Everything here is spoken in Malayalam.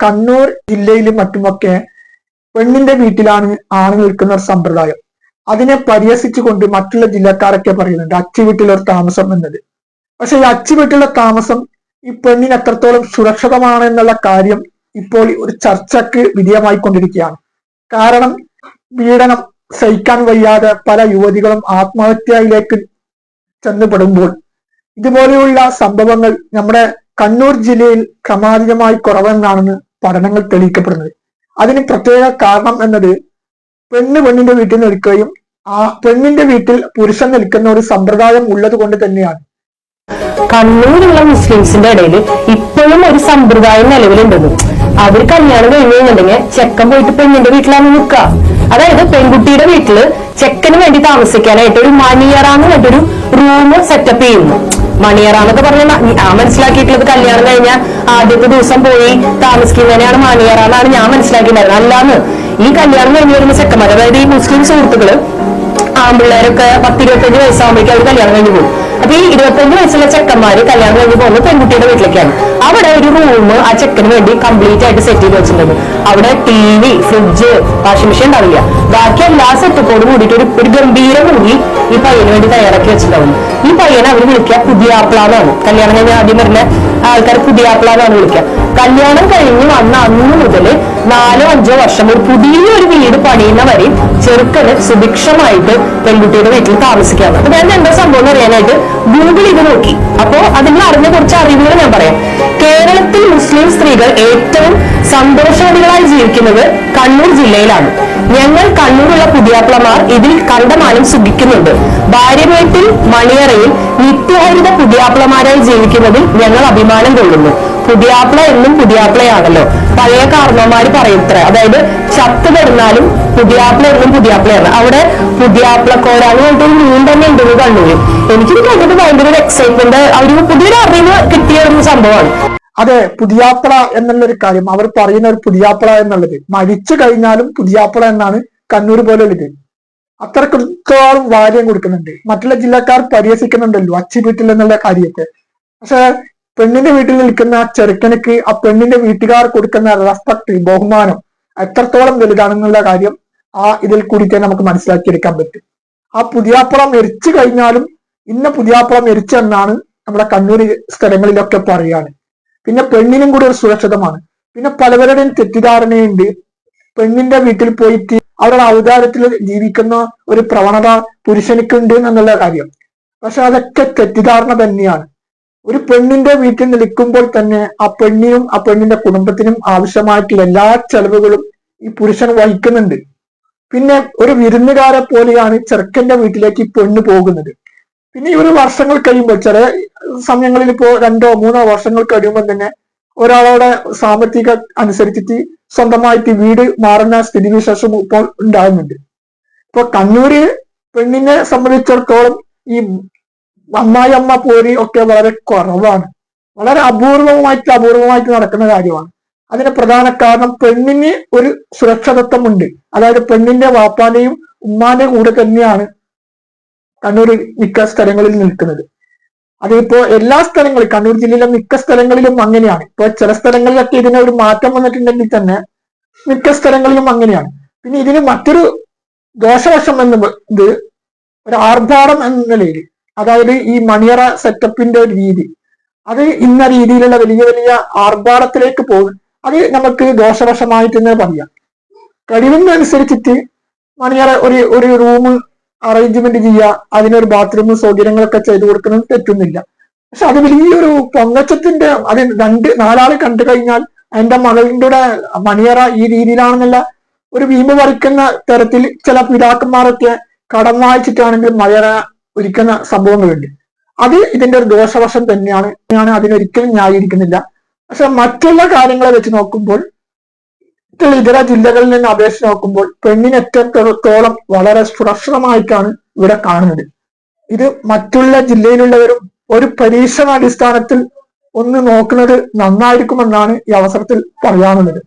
കണ്ണൂർ ജില്ലയിലും മറ്റുമൊക്കെ പെണ്ണിന്റെ വീട്ടിലാണ് ആണ് നിൽക്കുന്ന ഒരു സമ്പ്രദായം. അതിനെ പരിഹസിച്ചുകൊണ്ട് മറ്റുള്ള ജില്ലക്കാരൊക്കെ പറയുന്നുണ്ട് അച്ചി വീട്ടിലൊരു താമസം എന്നത്. പക്ഷെ ഈ അച്ചി വീട്ടിലുള്ള താമസം ഈ പെണ്ണിന് എത്രത്തോളം സുരക്ഷിതമാണ് എന്നുള്ള കാര്യം ഇപ്പോൾ ഒരു ചർച്ചക്ക് വിധേയമായിക്കൊണ്ടിരിക്കുകയാണ്. കാരണം പീഡനം സഹിക്കാൻ വയ്യാതെ പല യുവതികളും ആത്മഹത്യയിലേക്ക് ചെന്നപ്പെടുമ്പോൾ ഇതുപോലെയുള്ള സംഭവങ്ങൾ നമ്മുടെ കണ്ണൂർ ജില്ലയിൽ ക്രമാതീതമായി കുറവെന്നാണ് പഠനങ്ങൾ തെളിയിക്കപ്പെടുന്നത്. അതിന് പ്രത്യേക കാരണം എന്നത് പെണ്ണിന്റെ വീട്ടിൽ നിൽക്കുകയും ആ പെണ്ണിന്റെ വീട്ടിൽ പുരുഷൻ നിൽക്കുന്ന ഒരു സമ്പ്രദായം ഉള്ളത് കൊണ്ട് തന്നെയാണ്. കണ്ണൂരുള്ള മുസ്ലിംസിന്റെ ഇടയിൽ ഇപ്പോഴും ഒരു സമ്പ്രദായം നിലവിലുണ്ടെന്ന്. അവർ കല്യാണം കഴിഞ്ഞിട്ടുണ്ടെങ്കിൽ ചെക്കൻ പോയിട്ട് പെണ്ണിന്റെ വീട്ടിലാണ് നിൽക്കുക. അതായത് പെൺകുട്ടിയുടെ വീട്ടില് ചെക്കന് വേണ്ടി താമസിക്കാനായിട്ട് ഒരു മണിയറാന്ന് പറഞ്ഞൊരു റൂം സെറ്റപ്പ് ചെയ്യുന്നു. മണിയറാന്നൊക്കെ പറഞ്ഞാൽ ഞാൻ മനസ്സിലാക്കിയിട്ടുള്ളത് കല്യാണം കഴിഞ്ഞാൽ ആദ്യത്തെ ദിവസം പോയി താമസിക്കുന്നതിനാണ് മണിയറാന്നാണ് ഞാൻ മനസ്സിലാക്കിയിട്ടുണ്ടായിരുന്നത്. അല്ലാന്ന് ഈ കല്യാണം കഴിഞ്ഞ് വരുന്ന ചെക്കന്മാർ, അതായത് ഈ മുസ്ലിം സുഹൃത്തുക്കള് ആൺപിള്ളേരൊക്കെ 10-25 വയസ്സാകുമ്പോഴേക്കും അവർ കല്യാണം കഴിഞ്ഞ് പോകും. അപ്പൊ ഈ 25 വയസ്സുള്ള ചെക്കന്മാര് കല്യാണം കഴിഞ്ഞ് പോകുന്നത് പെൺകുട്ടിയുടെ വീട്ടിലേക്കാണ്. അവിടെ ഒരു റൂം ആ ചെക്കന് വേണ്ടി കംപ്ലീറ്റ് ആയിട്ട് സെറ്റ് ചെയ്ത് വെച്ചിട്ടുണ്ട്. അവിടെ TV, ഫ്രിഡ്ജ്, വാഷിംഗ് മെഷീൻ ഉണ്ടാവില്ല. ബാക്കി എല്ലാ സെറ്റപ്പോട് കൂടിയിട്ട് ഒരു ഗംഭീര മുറി ഈ പയ്യന് വേണ്ടി തയ്യാറാക്കി വെച്ചിട്ടുണ്ടാവുന്നു. ഈ പയ്യനെ അവർ വിളിക്കുക പുതിയാപ്ലാന്നാണ്. കല്യാണം കഴിഞ്ഞ ആദ്യം വരുന്ന ആൾക്കാർ പുതിയാപ്ലാന്നാണ് വിളിക്കുക. കല്യാണം കഴിഞ്ഞ് വന്ന അന്ന് മുതൽ 4-5 വർഷം ഒരു പുതിയൊരു വീട് പണിയുന്ന വരെ ചെറുക്കന് സുഭിക്ഷമായിട്ട് പെൺകുട്ടിയുടെ വീട്ടിൽ താമസിക്കാണ്. അപ്പൊ ഞാൻ എന്താ സംഭവം എന്ന് അറിയാനായിട്ട് ഗൂഗിൾ ഇത് നോക്കി. അപ്പോ അതിൽ അറിഞ്ഞ കുറച്ച് അറിവുകൾ ഞാൻ പറയാം. കേരളത്തിൽ മുസ്ലിം സ്ത്രീകൾ ഏറ്റവും സന്തോഷവതികളായി ജീവിക്കുന്നത് കണ്ണൂർ ജില്ലയിലാണ്. ഞങ്ങൾ കണ്ണൂരുള്ള പുതിയാപ്ലമാർ ഇതിൽ കണ്ടമാനം സുഖിക്കുന്നുണ്ട്. ഭാര്യമേട്ടിൽ മണിയറയിൽ നിത്യഹരിത പുതിയാപ്ലമാരായി ജീവിക്കുന്നതിൽ ഞങ്ങൾ അഭിമാനം കൊള്ളുന്നു. പുതിയാപ്ല എന്നും പുതിയാപ്ലയാണല്ലോ. പഴയ കാരണവന്മാര് പറയത്ര, അതായത് ചത്ത് കിടന്നാലും പുതിയാപ്ല എന്നും പുതിയാപ്ലയാണ്. അവിടെ പുതിയാപ്ലക്കോരാന്ന് പറഞ്ഞിട്ടൊരു മീൻ തന്നെ ഉണ്ടെന്ന് കണ്ണൂര്. എനിക്കിത് കണ്ടിട്ട് ഭയങ്കര ഒരു എക്സൈറ്റ്മെന്റ്, ഒരു പുതിയൊരു അറിവ് കിട്ടിയ ഒരു സംഭവമാണ്. അതെ, പുതിയാപ്ല എന്നുള്ളൊരു കാര്യം അവർ പറയുന്ന ഒരു പുതിയാപ്ല എന്നുള്ളത് മരിച്ചു കഴിഞ്ഞാലും പുതിയാപ്ല എന്നാണ് കണ്ണൂർ പോലുള്ളത്. അത്രത്തോളം വാര്യം കൊടുക്കുന്നുണ്ട്. മറ്റുള്ള ജില്ലക്കാർ പരിഹസിക്കുന്നുണ്ടല്ലോ അച്ചി വീട്ടിൽ എന്നുള്ള കാര്യത്തെ. പക്ഷെ പെണ്ണിന്റെ വീട്ടിൽ നിൽക്കുന്ന ചെറുക്കനക്ക് ആ പെണ്ണിന്റെ വീട്ടുകാർ കൊടുക്കുന്ന റെസ്പെക്ട്, ബഹുമാനം എത്രത്തോളം വലുതാണെന്നുള്ള കാര്യം ആ ഇതിൽ കൂടി നമുക്ക് മനസ്സിലാക്കിയെടുക്കാൻ പറ്റും. ആ പുതിയാപ്പുറ മരിച്ചു കഴിഞ്ഞാലും ഇന്ന പുതിയാപ്പുറ മരിച്ചെന്നാണ് നമ്മുടെ കണ്ണൂർ സ്ഥലങ്ങളിലൊക്കെ പറയാണ്. പിന്നെ പെണ്ണിനും കൂടി ഒരു സുരക്ഷിതമാണ്. പിന്നെ പലവരുടെയും തെറ്റിദ്ധാരണയുണ്ട് പെണ്ണിന്റെ വീട്ടിൽ പോയിട്ട് അവരുടെ ഔദാര്യത്തിൽ ജീവിക്കുന്ന ഒരു പ്രവണത പുരുഷനിക്കുണ്ട് എന്നുള്ള കാര്യം. പക്ഷെ അതൊക്കെ തെറ്റിദ്ധാരണ തന്നെയാണ്. ഒരു പെണ്ണിന്റെ വീട്ടിൽ നിൽക്കുമ്പോൾ തന്നെ ആ പെണ്ണിനും ആ പെണ്ണിന്റെ കുടുംബത്തിനും ആവശ്യമായിട്ടുള്ള എല്ലാ ചെലവുകളും ഈ പുരുഷൻ വഹിക്കുന്നുണ്ട്. പിന്നെ ഒരു വിരുന്നുകാരെ പോലെയാണ് ചെറുക്കന്റെ വീട്ടിലേക്ക് ഈ പെണ്ണ് പോകുന്നത്. പിന്നെ ഈ ഒരു വർഷങ്ങൾ കഴിയുമ്പോൾ, ചില സമയങ്ങളിൽ ഇപ്പോ 2-3 വർഷങ്ങൾ കഴിയുമ്പോൾ തന്നെ ഒരാളുടെ സാമ്പത്തിക അനുസരിച്ചിട്ട് സ്വന്തമായിട്ട് വീട് മാറുന്ന സ്ഥിതിവിശേഷം ഇപ്പോൾ ഉണ്ടാകുന്നുണ്ട്. ഇപ്പൊ കണ്ണൂര് പെണ്ണിനെ സംബന്ധിച്ചിടത്തോളം ഈ അമ്മായിയമ്മ പോരി ഒക്കെ വളരെ കുറവാണ്. വളരെ അപൂർവമായിട്ട് നടക്കുന്ന കാര്യമാണ്. അതിന് പ്രധാന കാരണം പെണ്ണിന് ഒരു സുരക്ഷിതത്വമുണ്ട്. അതായത് പെണ്ണിന്റെ വാപ്പാന്റെയും ഉമ്മാന്റെയും കൂടെ തന്നെയാണ് കണ്ണൂർ മിക്ക സ്ഥലങ്ങളിൽ നിൽക്കുന്നത്. അതിപ്പോ എല്ലാ സ്ഥലങ്ങളിലും കണ്ണൂർ ജില്ലയിലെ മിക്ക സ്ഥലങ്ങളിലും അങ്ങനെയാണ്. ഇപ്പൊ ചില സ്ഥലങ്ങളിലൊക്കെ ഇതിന് ഒരു മാറ്റം വന്നിട്ടുണ്ടെങ്കിൽ തന്നെ മിക്ക സ്ഥലങ്ങളിലും അങ്ങനെയാണ്. പിന്നെ ഇതിന് മറ്റൊരു ദോഷവശം എന്നത് ഒരു ആർഭാടം എന്ന നിലയിൽ, അതായത് ഈ മണിയറ സെറ്റപ്പിന്റെ ഒരു രീതി, അത് ഇന്ന രീതിയിലുള്ള വലിയ വലിയ ആർഭാടത്തിലേക്ക് പോകും. അത് നമുക്ക് ദോഷവശമായിട്ട് തന്നെ പറയാം. കഴിവിനനുസരിച്ചിട്ട് മണിയറ ഒരു റൂം അറേഞ്ച്മെന്റ് ചെയ്യുക, അതിനൊരു ബാത്റൂം സൗകര്യങ്ങളൊക്കെ ചെയ്തു കൊടുക്കുന്നത് തെറ്റുന്നില്ല. പക്ഷെ അത് വലിയൊരു പൊങ്ങച്ചത്തിന്റെ, അത് 2-4 കണ്ടു കഴിഞ്ഞാൽ എന്റെ മകളുടെ മണിയറ ഈ രീതിയിലാണെന്നുള്ള ഒരു വീമ്പ് പറിക്കുന്ന തരത്തിൽ ചില പിതാക്കന്മാരൊക്കെ കടം വായിച്ചിട്ടാണെങ്കിൽ മണിയറ ഒരുക്കുന്ന സംഭവങ്ങളുണ്ട്. അത് ഇതിന്റെ ഒരു ദോഷവശം തന്നെയാണ്. അതിനൊരിക്കലും ന്യായീകരിക്കുന്നില്ല. പക്ഷെ മറ്റുള്ള കാര്യങ്ങളെ വെച്ച് നോക്കുമ്പോൾ, ഇതര ജില്ലകളിൽ നിന്ന് അപേക്ഷിച്ച് നോക്കുമ്പോൾ പെണ്ണിന് എത്രത്തോളം വളരെ സുരക്ഷിതമായിട്ടാണ് ഇവിടെ കാണുന്നത്. ഇത് മറ്റുള്ള ജില്ലയിലുള്ളവരും ഒരു പരീക്ഷണാടിസ്ഥാനത്തിൽ ഒന്ന് നോക്കുന്നത് നന്നായിരിക്കുമെന്നാണ് ഈ അവസരത്തിൽ പറയാനുള്ളത്.